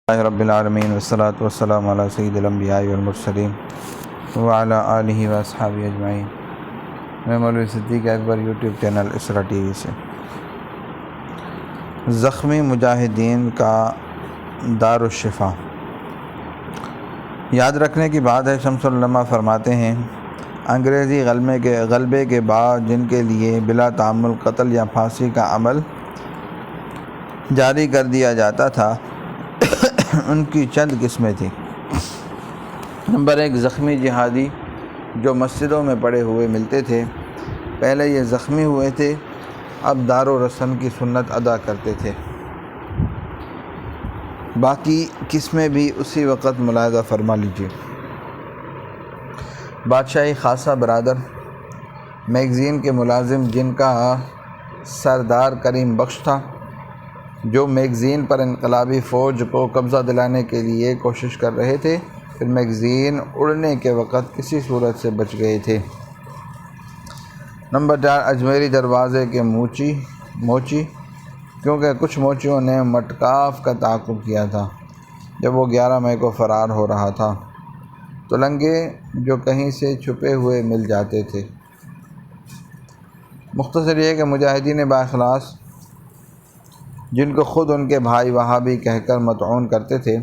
رب العالمین والصلاة والسلام علی سید الانبیاء والمرسلین وعلی آلہ واصحابہ اجمعین۔ میں مولوی صدیق اکبر یوٹیوب چینل اسرا ٹی وی سے۔ زخمی مجاہدین کا دارالشفا۔ یاد رکھنے کی بات ہے، شمس العلماء فرماتے ہیں انگریزی غلبے کے بعد جن کے لیے بلا تعمل قتل یا پھانسی کا عمل جاری کر دیا جاتا تھا ان کی چند قسمیں تھیں۔ نمبر 1، زخمی جہادی جو مسجدوں میں پڑے ہوئے ملتے تھے۔ پہلے یہ زخمی ہوئے تھے، اب دار و رسم کی سنت ادا کرتے تھے۔ باقی قسمیں بھی اسی وقت ملاحظہ فرما لیجیے۔ بادشاہی خاصہ برادر میگزین کے ملازم جن کا سردار کریم بخش تھا، جو میگزین پر انقلابی فوج کو قبضہ دلانے کے لیے کوشش کر رہے تھے، پھر میگزین اڑنے کے وقت کسی صورت سے بچ گئے تھے۔ نمبر 4، اجمیری دروازے کے موچی، کیونکہ کچھ موچیوں نے مٹکاف کا تعاقب کیا تھا جب وہ 11 مئی کو فرار ہو رہا تھا۔ تلنگے جو کہیں سے چھپے ہوئے مل جاتے تھے۔ مختصر یہ کہ مجاہدین بااخلاص جن کو خود ان کے بھائی وہابی کہہ کر مطعون کرتے تھے،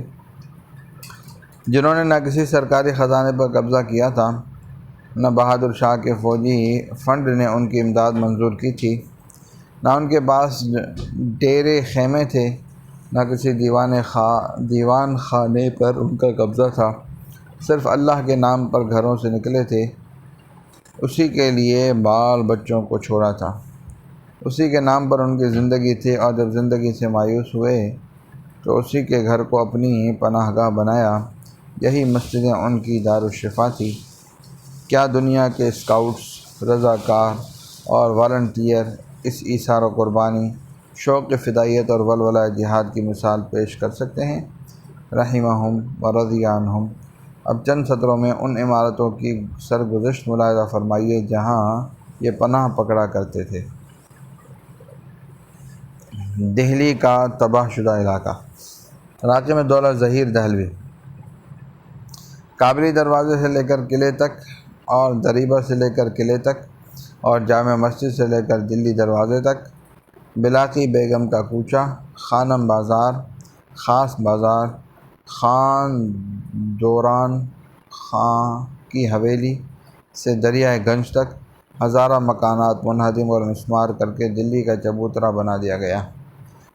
جنہوں نے نہ کسی سرکاری خزانے پر قبضہ کیا تھا، نہ بہادر شاہ کے فوجی فنڈ نے ان کی امداد منظور کی تھی، نہ ان کے پاس ڈیرے خیمے تھے، نہ کسی دیوان خانے پر ان کا قبضہ تھا، صرف اللہ کے نام پر گھروں سے نکلے تھے، اسی کے لیے بال بچوں کو چھوڑا تھا، اسی کے نام پر ان کی زندگی تھی، اور جب زندگی سے مایوس ہوئے تو اسی کے گھر کو اپنی پناہ گاہ بنایا۔ یہی مسجدیں ان کی دارالشفا تھی۔ کیا دنیا کے اسکاؤٹس، رضاکار اور والنٹیئر اس ایثار و قربانی، شوق فدائیت اور ولولہ جہاد کی مثال پیش کر سکتے ہیں؟ رحمہم و رضی عنہم۔ اب چند سطروں میں ان عمارتوں کی سرگزشت ملاحظہ فرمائیے جہاں یہ پناہ پکڑا کرتے تھے۔ دہلی کا تباہ شدہ علاقہ۔ کراچی میں دولت ظہیر دہلوی، کابلی دروازے سے لے کر قلعے تک، اور دریبہ سے لے کر قلعے تک، اور جامع مسجد سے لے کر دلی دروازے تک، بلاقی بیگم کا کوچہ، خانم بازار، خاص بازار، خان دوران خاں کی حویلی سے دریائے گنج تک ہزارہ مکانات منہدم اور مسمار کر کے دلی کا چبوترا بنا دیا گیا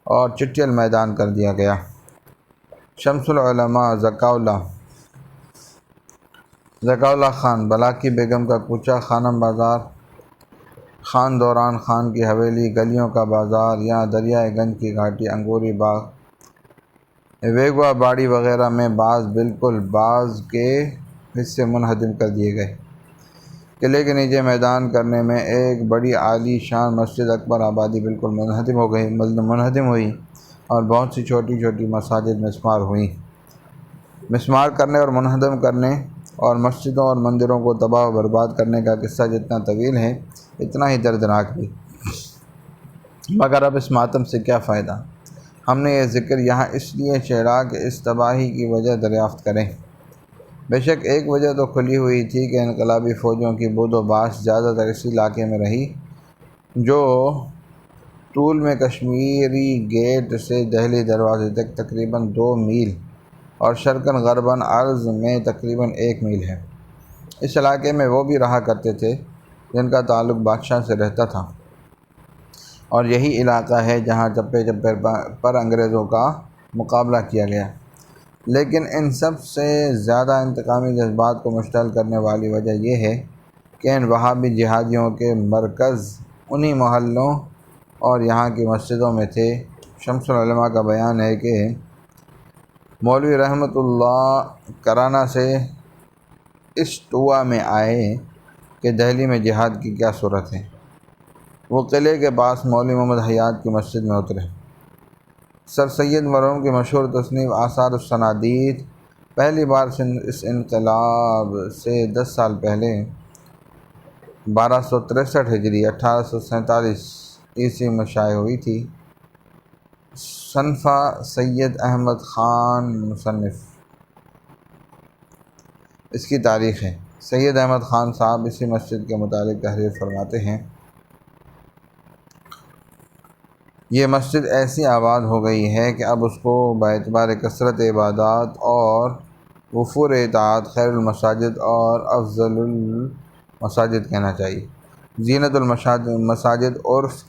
اور چٹیل میدان کر دیا گیا۔ شمس العلماء ذکا اللہ خان، بلاقی بیگم کا کوچہ، خانم بازار، خان دوران خان کی حویلی، گلیوں کا بازار، یہاں دریائے گنج کی گھاٹی، انگوری باغ، ویگوا باڑی وغیرہ میں بعض کے حصے منہدم کر دیے گئے۔ قلعے کے نیچے میدان کرنے میں ایک بڑی عالی شان مسجد اکبر آبادی بالکل منہدم ہوئی، اور بہت سی چھوٹی چھوٹی مساجد مسمار ہوئیں۔ مسمار کرنے اور منہدم کرنے اور مسجدوں اور مندروں کو تباہ و برباد کرنے کا قصہ جتنا طویل ہے اتنا ہی دردناک بھی۔ مگر اب اس ماتم سے کیا فائدہ؟ ہم نے یہ ذکر یہاں اس لیے چھیڑا کہ اس تباہی کی وجہ دریافت کریں۔ بے شک ایک وجہ تو کھلی ہوئی تھی کہ انقلابی فوجوں کی بود و باش زیادہ تر اسی علاقے میں رہی جو طول میں کشمیری گیٹ سے دہلی دروازے تک تقریباً 2 میل اور شرقاً غرباً عرض میں تقریباً 1 میل ہے۔ اس علاقے میں وہ بھی رہا کرتے تھے جن کا تعلق بادشاہ سے رہتا تھا، اور یہی علاقہ ہے جہاں چپے چپے پر انگریزوں کا مقابلہ کیا گیا۔ لیکن ان سب سے زیادہ انتقامی جذبات کو مشتعل کرنے والی وجہ یہ ہے کہ ان وہابی جہادیوں کے مرکز انہی محلوں اور یہاں کی مسجدوں میں تھے۔ شمس العلماء کا بیان ہے کہ مولوی رحمۃ اللہ کرانہ سے اس ٹوا میں آئے کہ دہلی میں جہاد کی کیا صورت ہے۔ وہ قلعے کے پاس مولوی محمد حیات کی مسجد میں اترے۔ سر سید مرحوم کی مشہور تصنیف آثار الصنادید پہلی بار اس انقلاب سے 10 سال پہلے 1263 ہجری 1847 عیسوی میں شائع ہوئی تھی۔ صنفہ سید احمد خان مصنف۔ اس کی تاریخ ہے۔ سید احمد خان صاحب اسی مسجد کے متعلق تحریر فرماتے ہیں، یہ مسجد ایسی آباد ہو گئی ہے کہ اب اس کو باعتبار کثرت عبادات اور وفور اطاعت خیر المساجد اور افضل المساجد کہنا چاہیے۔ زینت المساجد عرف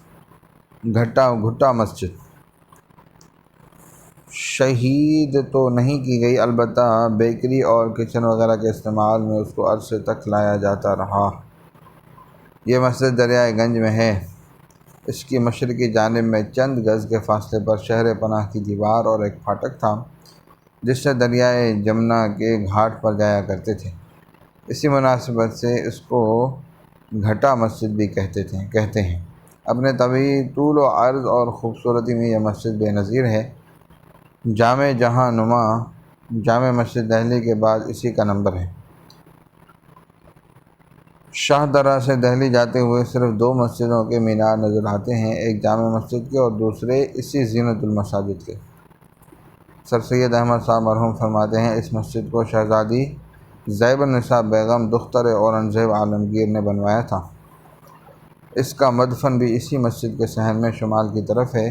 گھٹا مسجد شہید تو نہیں کی گئی، البتہ بیکری اور کچن وغیرہ کے استعمال میں اس کو عرصے تک لایا جاتا رہا۔ یہ مسجد دریائے گنج میں ہے۔ اس کی مشرقی جانب میں چند گز کے فاصلے پر شہر پناہ کی دیوار اور ایک پھاٹک تھا جس سے دریائے جمنا کے گھاٹ پر جایا کرتے تھے۔ اسی مناسبت سے اس کو گھٹا مسجد بھی کہتے ہیں۔ اپنے طویل طول و عرض اور خوبصورتی میں یہ مسجد بے نظیر ہے۔ جامع جہاں نما جامع مسجد دہلی کے بعد اسی کا نمبر ہے۔ شاہ درہ سے دہلی جاتے ہوئے صرف 2 مسجدوں کے مینار نظر آتے ہیں، ایک جامع مسجد کے اور دوسرے اسی زینت المساجد کے۔ سر سید احمد صاحب مرحوم فرماتے ہیں، اس مسجد کو شہزادی زیب النساء بیگم دختر اورنگزیب عالمگیر نے بنوایا تھا۔ اس کا مدفن بھی اسی مسجد کے صحن میں شمال کی طرف ہے۔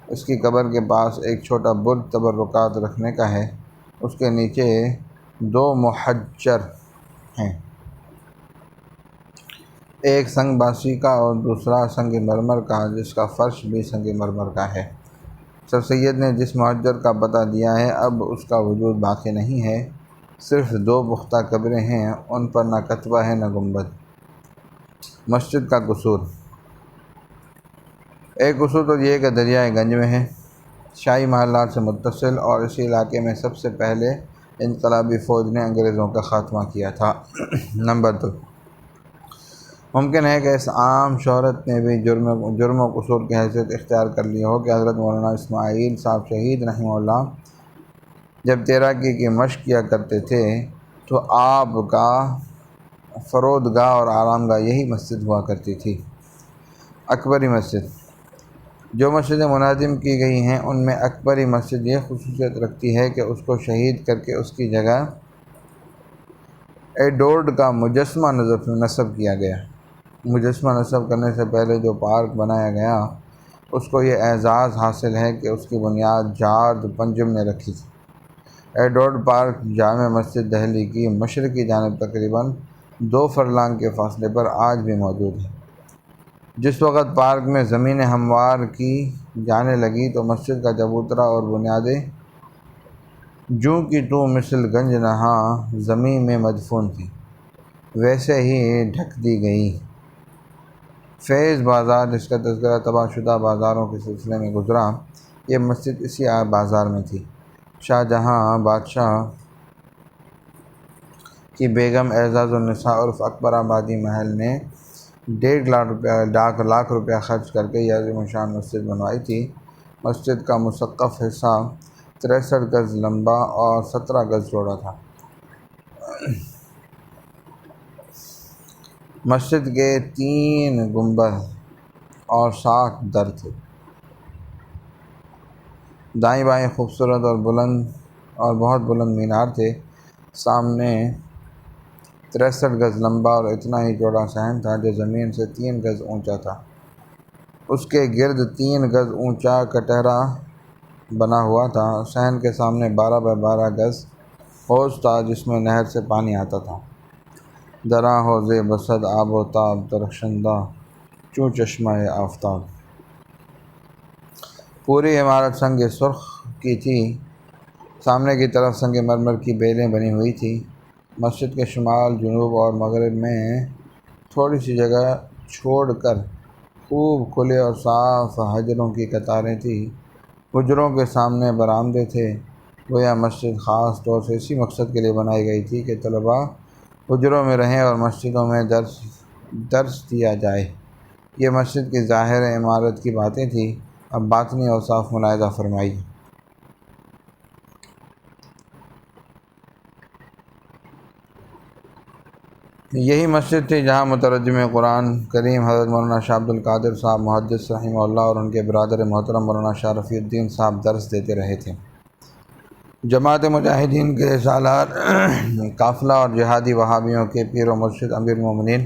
اس کی قبر کے پاس ایک چھوٹا برج تبرکات رکھنے کا ہے، اس کے نیچے 2 محجر ہیں، ایک سنگ باسی کا اور دوسرا سنگ مرمر کا، جس کا فرش بھی سنگ مرمر کا ہے۔ سر سید نے جس محجر کا پتہ دیا ہے اب اس کا وجود باقی نہیں ہے، صرف 2 پختہ قبریں ہیں، ان پر نہ کتبہ ہے نہ گنبد۔ مسجد کا قصور۔ ایک قصور تو یہ کہ دریائے گنج میں ہے، شاہی محلات سے متصل، اور اسی علاقے میں سب سے پہلے انقلابی فوج نے انگریزوں کا خاتمہ کیا تھا۔ نمبر 2، ممکن ہے کہ اس عام شہرت نے بھی جرم و قصور کی حیثیت اختیار کر لی ہو کہ حضرت مولانا اسماعیل صاحب شہید رحمہ اللہ جب تیراکی کی مشق کیا کرتے تھے تو آپ کا فرودگاہ اور آرام گاہ یہی مسجد ہوا کرتی تھی۔ اکبری مسجد۔ جو مسجدیں منہدم کی گئی ہیں ان میں اکبری مسجد یہ خصوصیت رکھتی ہے کہ اس کو شہید کر کے اس کی جگہ ایڈورڈ کا مجسمہ نصب کیا گیا۔ مجسمہ نصب کرنے سے پہلے جو پارک بنایا گیا اس کو یہ اعزاز حاصل ہے کہ اس کی بنیاد جارج پنجم نے رکھی تھی۔ ایڈورڈ پارک جامع مسجد دہلی کی مشرقی جانب تقریباً 2 فرلانگ کے فاصلے پر آج بھی موجود ہے۔ جس وقت پارک میں زمینیں ہموار کی جانے لگی تو مسجد کا چبوترا اور بنیادیں جوں کی توں مثل گنج نہاں زمین میں مدفون تھیں، ویسے ہی ڈھک دی گئی۔ فیض بازار، جس کا تذکرہ تباہ شدہ بازاروں کے سلسلے میں گزرا، یہ مسجد اسی بازار میں تھی۔ شاہ جہاں بادشاہ کی بیگم اعزاز النساء عرف اکبر آبادی محل نے 1.5 لاکھ روپیہ خرچ کر کے یہ عظیم الشان مسجد بنوائی تھی۔ مسجد کا مسقف حصہ 63 گز لمبا اور 17 گز چوڑا تھا۔ مسجد کے 3 گنبد اور 60 در تھے۔ دائیں بائیں خوبصورت اور بہت بلند مینار تھے۔ سامنے 63 گز لمبا اور اتنا ہی چوڑا صحن تھا جو زمین سے 3 گز اونچا تھا۔ اس کے گرد 3 گز اونچا کٹہرا بنا ہوا تھا۔ صحن کے سامنے 12 بائی 12 گز حوض تھا جس میں نہر سے پانی آتا تھا۔ دراں حوض بسد آب و تاب درخشندہ چوں چشمہ آفتاب۔ پوری عمارت سنگ سرخ کی تھی۔ سامنے کی طرف سنگ مرمر کی بیلیں بنی ہوئی تھیں۔ مسجد کے شمال، جنوب اور مغرب میں تھوڑی سی جگہ چھوڑ کر خوب کھلے اور صاف حجروں کی قطاریں تھیں۔ حجروں کے سامنے برآمدے تھے۔ گویا مسجد خاص طور سے اسی مقصد کے لیے بنائی گئی تھی کہ طلباء حجروں میں رہیں اور مسجدوں میں درس دیا جائے۔ یہ مسجد کی ظاہر عمارت کی باتیں تھیں، اب باطنی اوصاف ملاحظہ فرمائیے۔ یہی مسجد تھی جہاں مترجم قرآن کریم حضرت مولانا شاہ عبد القادر صاحب محدث رحمہ اللہ اور ان کے برادر محترم مولانا شاہ رفیع الدین صاحب درس دیتے رہے تھے۔ جماعت مجاہدین کے سالار قافلہ اور جہادی وہابیوں کے پیر و مرشد امیر المومنین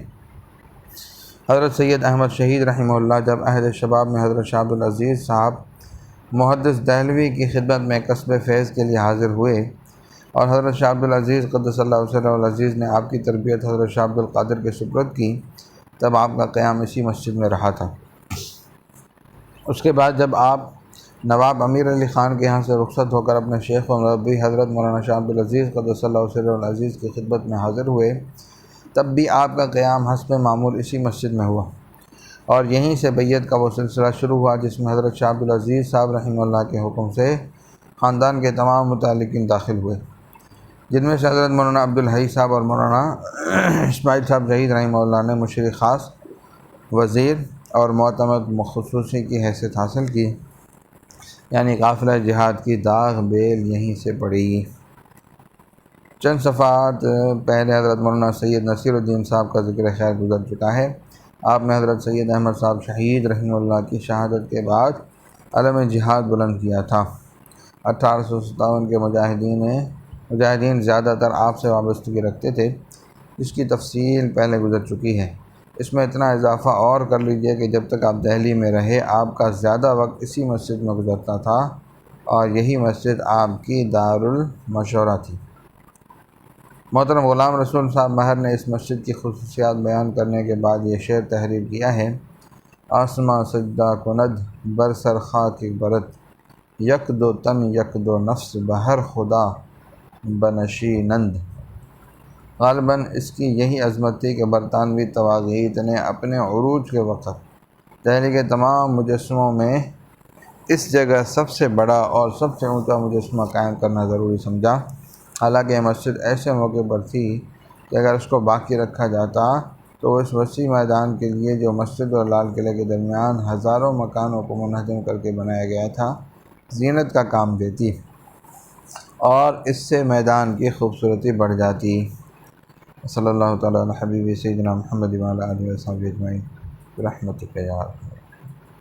حضرت سید احمد شہید رحمہ اللہ جب عہد شباب میں حضرت شاہ عبد العزیز صاحب محدث دہلوی کی خدمت میں کسب فیض کے لیے حاضر ہوئے اور حضرت شاہ عبد العزیز قدس اللہ وسلم العزیز نے آپ کی تربیت حضرت شاہ عبد القادر کے سپرد کی، تب آپ کا قیام اسی مسجد میں رہا تھا۔ اس کے بعد جب آپ نواب امیر علی خان کے یہاں سے رخصت ہو کر اپنے شیخ و مربی حضرت مولانا شاہ عبد العزیز قدس اللہ وسلم العزیز کی خدمت میں حاضر ہوئے، تب بھی آپ کا قیام حسب معمول اسی مسجد میں ہوا اور یہیں سے بیعت کا وہ سلسلہ شروع ہوا جس میں حضرت شاہ عبد العزیز صاحب رحمہ اللہ کے حکم سے خاندان کے تمام متعلقین داخل ہوئے، جن میں سے حضرت مولانا عبدالحی صاحب اور مولانا اسماعیل صاحب شہید رحمہ اللہ نے مشیر خاص، وزیر اور معتمد خصوصی کی حیثیت حاصل کی، یعنی قافلہ جہاد کی داغ بیل یہیں سے پڑی۔ چند صفحات پہلے حضرت مولانا سید نصیر الدین صاحب کا ذکر خیر گزر چکا ہے۔ آپ نے حضرت سید احمد صاحب شہید رحمہ اللہ کی شہادت کے بعد علم جہاد بلند کیا تھا۔ 1857 کے مجاہدین زیادہ تر آپ سے وابستگی رکھتے تھے، جس کی تفصیل پہلے گزر چکی ہے۔ اس میں اتنا اضافہ اور کر لیجئے کہ جب تک آپ دہلی میں رہے آپ کا زیادہ وقت اسی مسجد میں گزرتا تھا اور یہی مسجد آپ کی دارالمشورہ تھی۔ محترم غلام رسول صاحب مہر نے اس مسجد کی خصوصیات بیان کرنے کے بعد یہ شعر تحریر کیا ہے: آسماں سجدہ کند بر سر خاک برت، یک دو تن یک دو نفس بہر خدا بنشینند۔ غالباً اس کی یہی عظمت تھی کہ برطانوی طواغیت نے اپنے عروج کے وقت دہلی کے تمام مجسموں میں اس جگہ سب سے بڑا اور سب سے اونچا مجسمہ قائم کرنا ضروری سمجھا۔ حالانکہ یہ مسجد ایسے موقع پر تھی کہ اگر اس کو باقی رکھا جاتا تو وہ اس وسیع میدان کے لیے جو مسجد اور لال قلعے کے درمیان ہزاروں مکانوں کو منہدم کر کے بنایا گیا تھا زینت کا کام دیتی اور اس سے میدان کی خوبصورتی بڑھ جاتی۔ صلی اللہ تعالیٰ علی حبیب سیدنا محمد وعلی آلہ وصحبہ اجمعین برحمتک یا ارحم۔